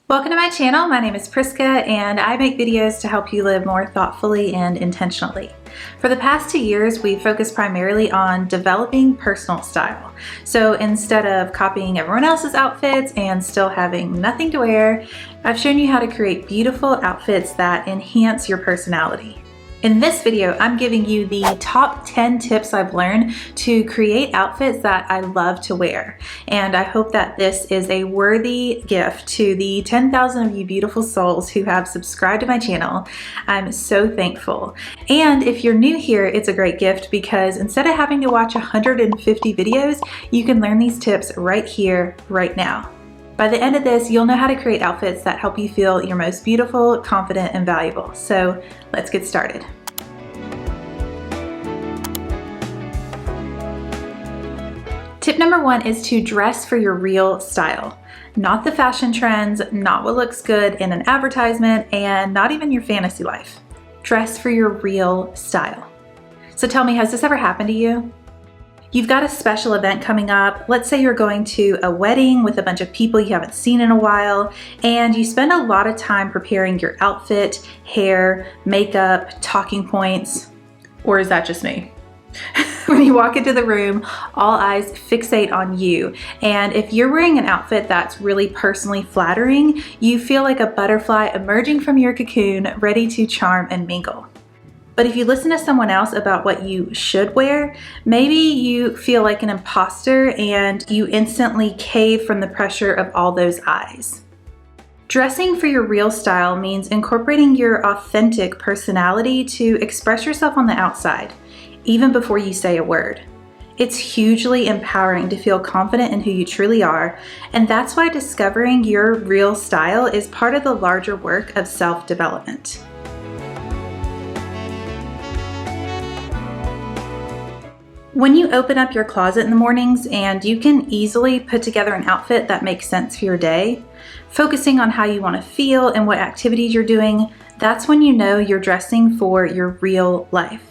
Welcome to my channel. My name is Priska and I make videos to help you live more thoughtfully and intentionally. For the past 2 years, we've focused primarily on developing personal style. So instead of copying everyone else's outfits and still having nothing to wear, I've shown you how to create beautiful outfits that enhance your personality. In this video, I'm giving you the top 10 tips I've learned to create outfits that I love to wear. And I hope that this is a worthy gift to the 10,000 of you beautiful souls who have subscribed to my channel. I'm so thankful. And if you're new here, it's a great gift because instead of having to watch 150 videos, you can learn these tips right here, right now. By the end of this, you'll know how to create outfits that help you feel your most beautiful, confident, and valuable. So let's get started. Tip number 1 is to dress for your real style. Not the fashion trends, not what looks good in an advertisement, and not even your fantasy life. Dress for your real style. So tell me, has this ever happened to you? You've got a special event coming up. Let's say you're going to a wedding with a bunch of people you haven't seen in a while, and you spend a lot of time preparing your outfit, hair, makeup, talking points. Or is that just me? When you walk into the room, all eyes fixate on you. And if you're wearing an outfit that's really personally flattering, you feel like a butterfly emerging from your cocoon, ready to charm and mingle. But if you listen to someone else about what you should wear, maybe you feel like an imposter and you instantly cave from the pressure of all those eyes. Dressing for your real style means incorporating your authentic personality to express yourself on the outside, even before you say a word. It's hugely empowering to feel confident in who you truly are, and that's why discovering your real style is part of the larger work of self-development. When you open up your closet in the mornings and you can easily put together an outfit that makes sense for your day, focusing on how you want to feel and what activities you're doing, that's when you know you're dressing for your real life.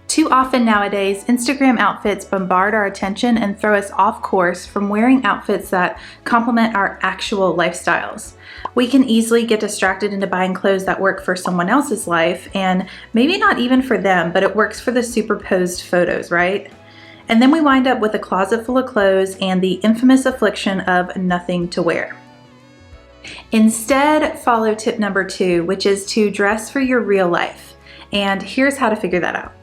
Too often nowadays, Instagram outfits bombard our attention and throw us off course from wearing outfits that complement our actual lifestyles. We can easily get distracted into buying clothes that work for someone else's life, and maybe not even for them, but it works for the superposed photos, right? And then we wind up with a closet full of clothes and the infamous affliction of nothing to wear. Instead, follow tip number 2, which is to dress for your real life. And here's how to figure that out.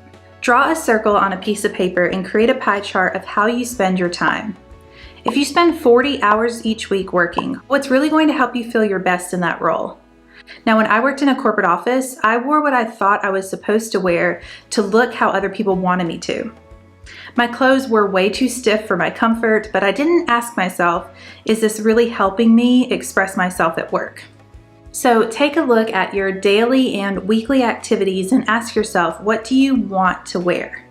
Draw a circle on a piece of paper and create a pie chart of how you spend your time. If you spend 40 hours each week working, what's really going to help you feel your best in that role? Now, when I worked in a corporate office, I wore what I thought I was supposed to wear to look how other people wanted me to. My clothes were way too stiff for my comfort, but I didn't ask myself, is this really helping me express myself at work? So take a look at your daily and weekly activities and ask yourself, what do you want to wear?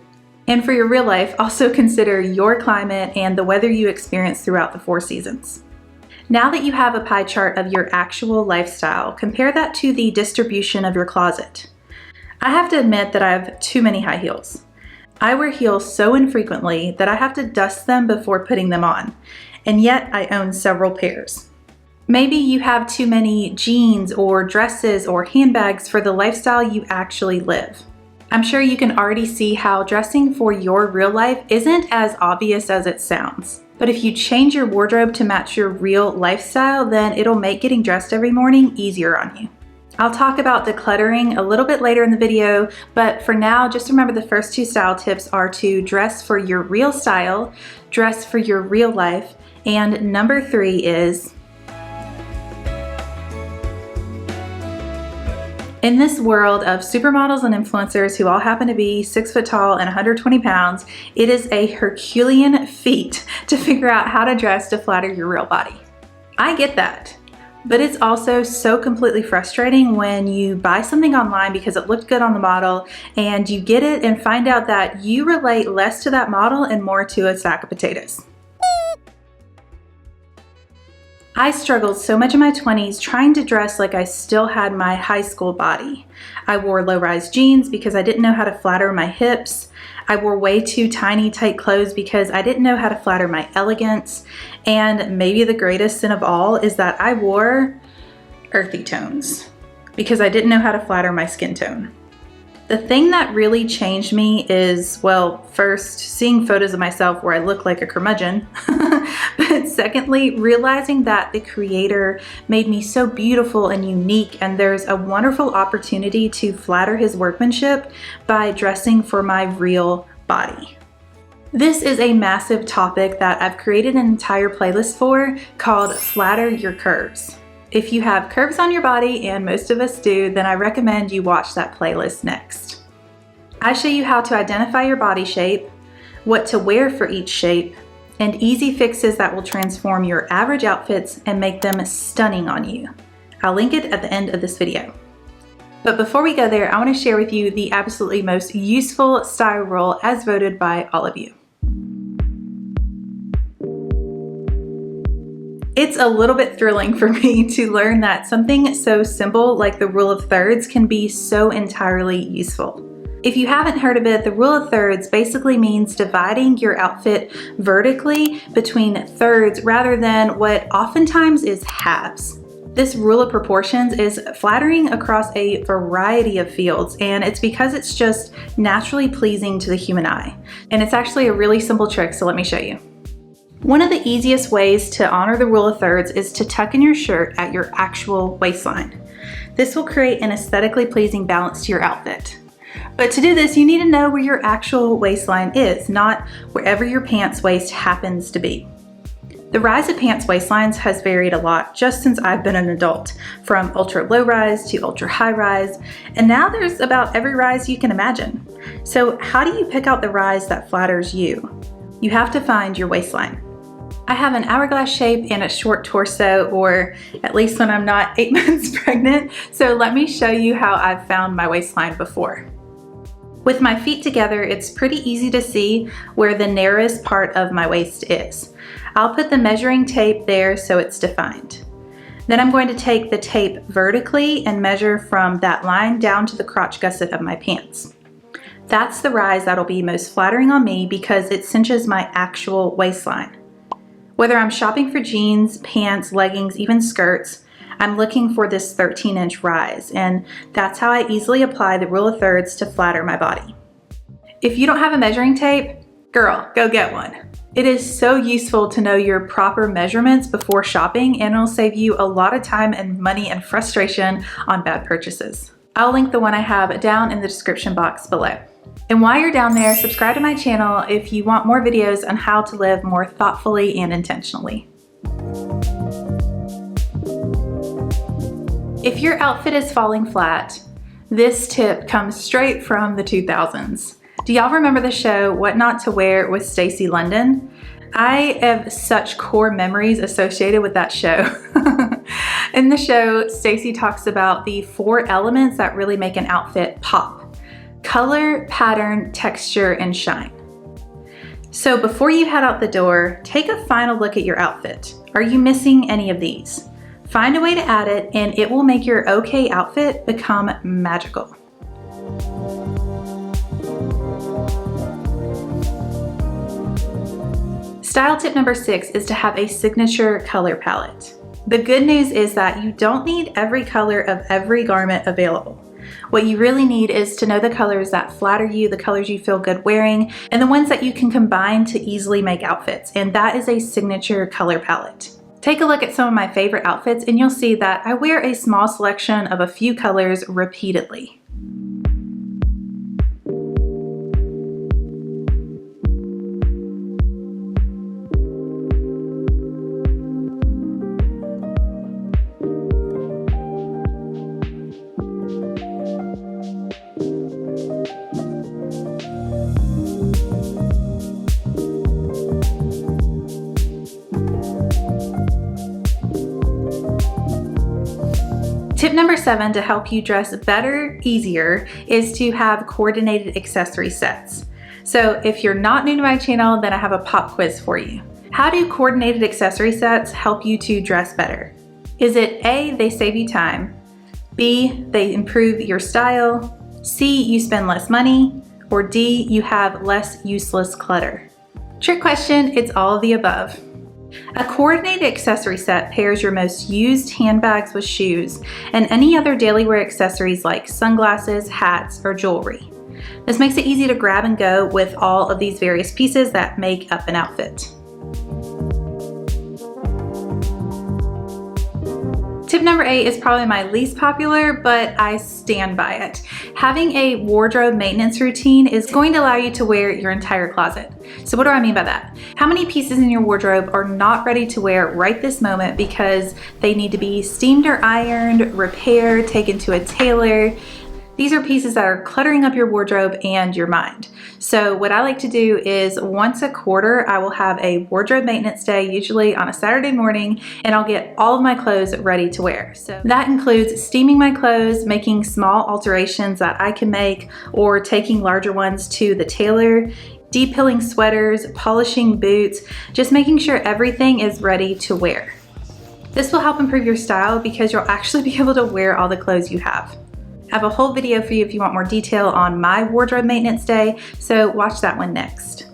And for your real life, also consider your climate and the weather you experience throughout the 4 seasons. Now that you have a pie chart of your actual lifestyle, compare that to the distribution of your closet. I have to admit that I have too many high heels. I wear heels so infrequently that I have to dust them before putting them on, and yet I own several pairs. Maybe you have too many jeans or dresses or handbags for the lifestyle you actually live. I'm sure you can already see how dressing for your real life isn't as obvious as it sounds. But if you change your wardrobe to match your real lifestyle, then it'll make getting dressed every morning easier on you. I'll talk about decluttering a little bit later in the video, but for now, just remember the first 2 style tips are to dress for your real style, dress for your real life, and number 3 is in this world of supermodels and influencers who all happen to be 6 foot tall and 120 pounds, it is a Herculean feat to figure out how to dress to flatter your real body. I get that, but it's also so completely frustrating when you buy something online because it looked good on the model and you get it and find out that you relate less to that model and more to a sack of potatoes. I struggled so much in my 20s trying to dress like I still had my high school body. I wore low-rise jeans because I didn't know how to flatter my hips. I wore way too tiny, tight clothes because I didn't know how to flatter my elegance. And maybe the greatest sin of all is that I wore earthy tones because I didn't know how to flatter my skin tone. The thing that really changed me is, well, first, seeing photos of myself where I look like a curmudgeon, but secondly, realizing that the Creator made me so beautiful and unique, and there's a wonderful opportunity to flatter His workmanship by dressing for my real body. This is a massive topic that I've created an entire playlist for called Flatter Your Curves. If you have curves on your body, and most of us do, then I recommend you watch that playlist next. I show you how to identify your body shape, what to wear for each shape, and easy fixes that will transform your average outfits and make them stunning on you. I'll link it at the end of this video. But before we go there, I want to share with you the absolutely most useful style rule as voted by all of you. It's a little bit thrilling for me to learn that something so simple like the rule of thirds can be so entirely useful. If you haven't heard of it, the rule of thirds basically means dividing your outfit vertically between thirds rather than what oftentimes is halves. This rule of proportions is flattering across a variety of fields, and it's because it's just naturally pleasing to the human eye. And it's actually a really simple trick, so let me show you. One of the easiest ways to honor the rule of thirds is to tuck in your shirt at your actual waistline. This will create an aesthetically pleasing balance to your outfit. But to do this, you need to know where your actual waistline is, not wherever your pants waist happens to be. The rise of pants waistlines has varied a lot just since I've been an adult, from ultra low rise to ultra high rise, and now there's about every rise you can imagine. So how do you pick out the rise that flatters you? You have to find your waistline. I have an hourglass shape and a short torso, or at least when I'm not 8 months pregnant, so let me show you how I've found my waistline before. With my feet together, it's pretty easy to see where the narrowest part of my waist is. I'll put the measuring tape there so it's defined. Then I'm going to take the tape vertically and measure from that line down to the crotch gusset of my pants. That's the rise that'll be most flattering on me because it cinches my actual waistline. Whether I'm shopping for jeans, pants, leggings, even skirts, I'm looking for this 13-inch rise, and that's how I easily apply the rule of thirds to flatter my body. If you don't have a measuring tape, girl, go get one. It is so useful to know your proper measurements before shopping, and it'll save you a lot of time and money and frustration on bad purchases. I'll link the one I have down in the description box below. And while you're down there, subscribe to my channel if you want more videos on how to live more thoughtfully and intentionally. If your outfit is falling flat, this tip comes straight from the 2000s. Do y'all remember the show What Not to Wear with Stacey London? I have such core memories associated with that show. In the show, Stacey talks about the 4 elements that really make an outfit pop: color, pattern, texture, and shine. So before you head out the door, take a final look at your outfit. Are you missing any of these? Find a way to add it, and it will make your okay outfit become magical. Style tip number 6 is to have a signature color palette. The good news is that you don't need every color of every garment available. What you really need is to know the colors that flatter you, the colors you feel good wearing, and the ones that you can combine to easily make outfits, and that is a signature color palette. Take a look at some of my favorite outfits and you'll see that I wear a small selection of a few colors repeatedly. Tip number 7 to help you dress better, easier, is to have coordinated accessory sets. So if you're not new to my channel, then I have a pop quiz for you. How do coordinated accessory sets help you to dress better? Is it A, they save you time, B, they improve your style, C, you spend less money, or D, you have less useless clutter? Trick question, it's all of the above. A coordinated accessory set pairs your most used handbags with shoes and any other daily wear accessories like sunglasses, hats, or jewelry. This makes it easy to grab and go with all of these various pieces that make up an outfit. Tip number 8 is probably my least popular, but I stand by it. Having a wardrobe maintenance routine is going to allow you to wear your entire closet. So what do I mean by that? How many pieces in your wardrobe are not ready to wear right this moment because they need to be steamed or ironed, repaired, taken to a tailor? These are pieces that are cluttering up your wardrobe and your mind. So what I like to do is once a quarter, I will have a wardrobe maintenance day, usually on a Saturday morning, and I'll get all of my clothes ready to wear. So that includes steaming my clothes, making small alterations that I can make, or taking larger ones to the tailor, de-pilling sweaters, polishing boots, just making sure everything is ready to wear. This will help improve your style because you'll actually be able to wear all the clothes you have. I have a whole video for you if you want more detail on my wardrobe maintenance day, so watch that one next.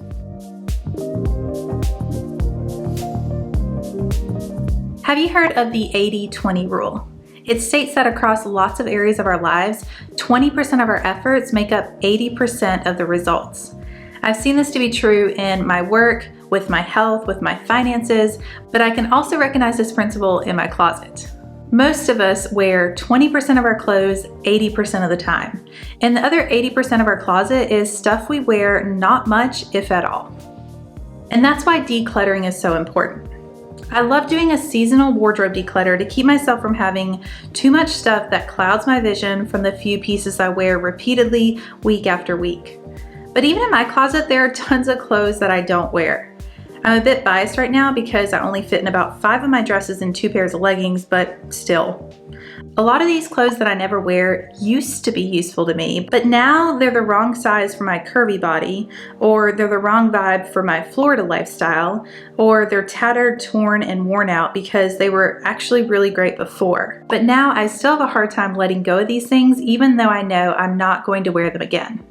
Have you heard of the 80-20 rule? It states that across lots of areas of our lives, 20% of our efforts make up 80% of the results. I've seen this to be true in my work, with my health, with my finances, but I can also recognize this principle in my closet. Most of us wear 20% of our clothes 80% of the time, and the other 80% of our closet is stuff we wear not much, if at all. And that's why decluttering is so important. I love doing a seasonal wardrobe declutter to keep myself from having too much stuff that clouds my vision from the few pieces I wear repeatedly week after week. But even in my closet, there are tons of clothes that I don't wear. I'm a bit biased right now because I only fit in about 5 of my dresses and 2 pairs of leggings, but still. A lot of these clothes that I never wear used to be useful to me, but now they're the wrong size for my curvy body, or they're the wrong vibe for my Florida lifestyle, or they're tattered, torn, and worn out because they were actually really great before. But now I still have a hard time letting go of these things even though I know I'm not going to wear them again.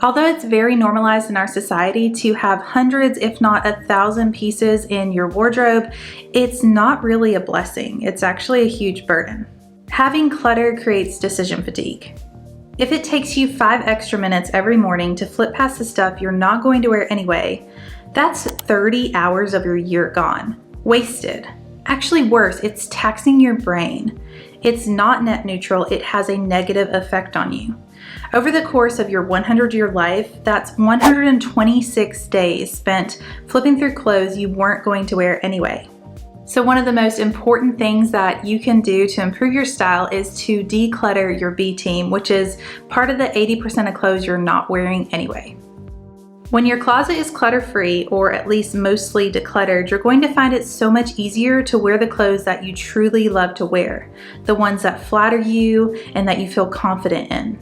Although it's very normalized in our society to have hundreds, if not 1,000 pieces in your wardrobe, it's not really a blessing. It's actually a huge burden. Having clutter creates decision fatigue. If it takes you 5 extra minutes every morning to flip past the stuff you're not going to wear anyway, that's 30 hours of your year gone, wasted. Actually worse, it's taxing your brain. It's not net neutral, it has a negative effect on you. Over the course of your 100-year life, that's 126 days spent flipping through clothes you weren't going to wear anyway. So one of the most important things that you can do to improve your style is to declutter your B team, which is part of the 80% of clothes you're not wearing anyway. When your closet is clutter-free, or at least mostly decluttered, you're going to find it so much easier to wear the clothes that you truly love to wear, the ones that flatter you and that you feel confident in.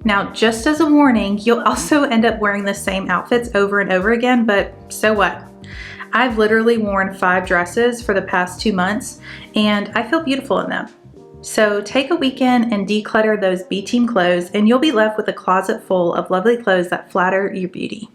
Now, just as a warning, you'll also end up wearing the same outfits over and over again, but so what? I've literally worn 5 dresses for the past 2 months, and I feel beautiful in them. So take a weekend and declutter those B team clothes, and you'll be left with a closet full of lovely clothes that flatter your beauty.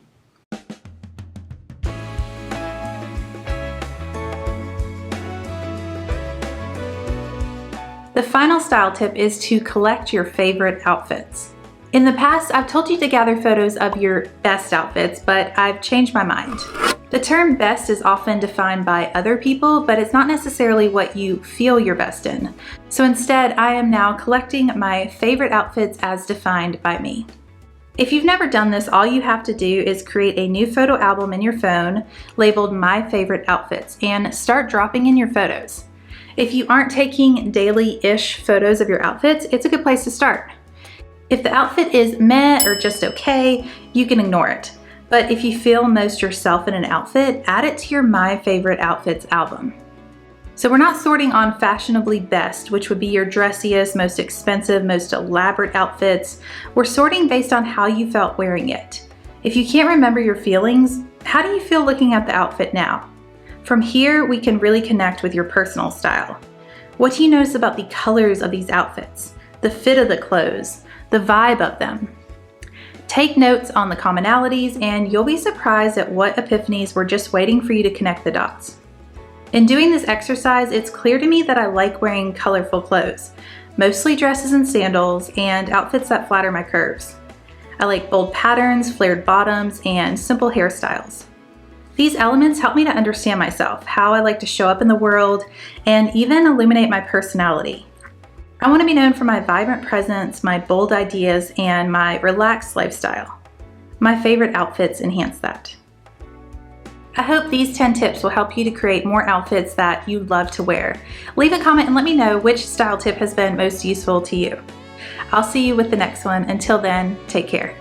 The final style tip is to collect your favorite outfits. In the past, I've told you to gather photos of your best outfits, but I've changed my mind. The term best is often defined by other people, but it's not necessarily what you feel you're best in. So instead, I am now collecting my favorite outfits as defined by me. If you've never done this, all you have to do is create a new photo album in your phone labeled My Favorite Outfits and start dropping in your photos. If you aren't taking daily-ish photos of your outfits, it's a good place to start. If the outfit is meh or just okay, you can ignore it. But if you feel most yourself in an outfit, add it to your My Favorite Outfits album. So we're not sorting on fashionably best, which would be your dressiest, most expensive, most elaborate outfits. We're sorting based on how you felt wearing it. If you can't remember your feelings, How do you feel looking at the outfit now? From here, we can really connect with your personal style. What do you notice about the colors of these outfits, the fit of the clothes, the vibe of them? Take notes on the commonalities and you'll be surprised at what epiphanies were just waiting for you to connect the dots. In doing this exercise, it's clear to me that I like wearing colorful clothes, mostly dresses and sandals, and outfits that flatter my curves. I like bold patterns, flared bottoms, and simple hairstyles. These elements help me to understand myself, how I like to show up in the world, and even illuminate my personality. I want to be known for my vibrant presence, my bold ideas, and my relaxed lifestyle. My favorite outfits enhance that. I hope these 10 tips will help you to create more outfits that you love to wear. Leave a comment and let me know which style tip has been most useful to you. I'll see you with the next one. Until then, take care.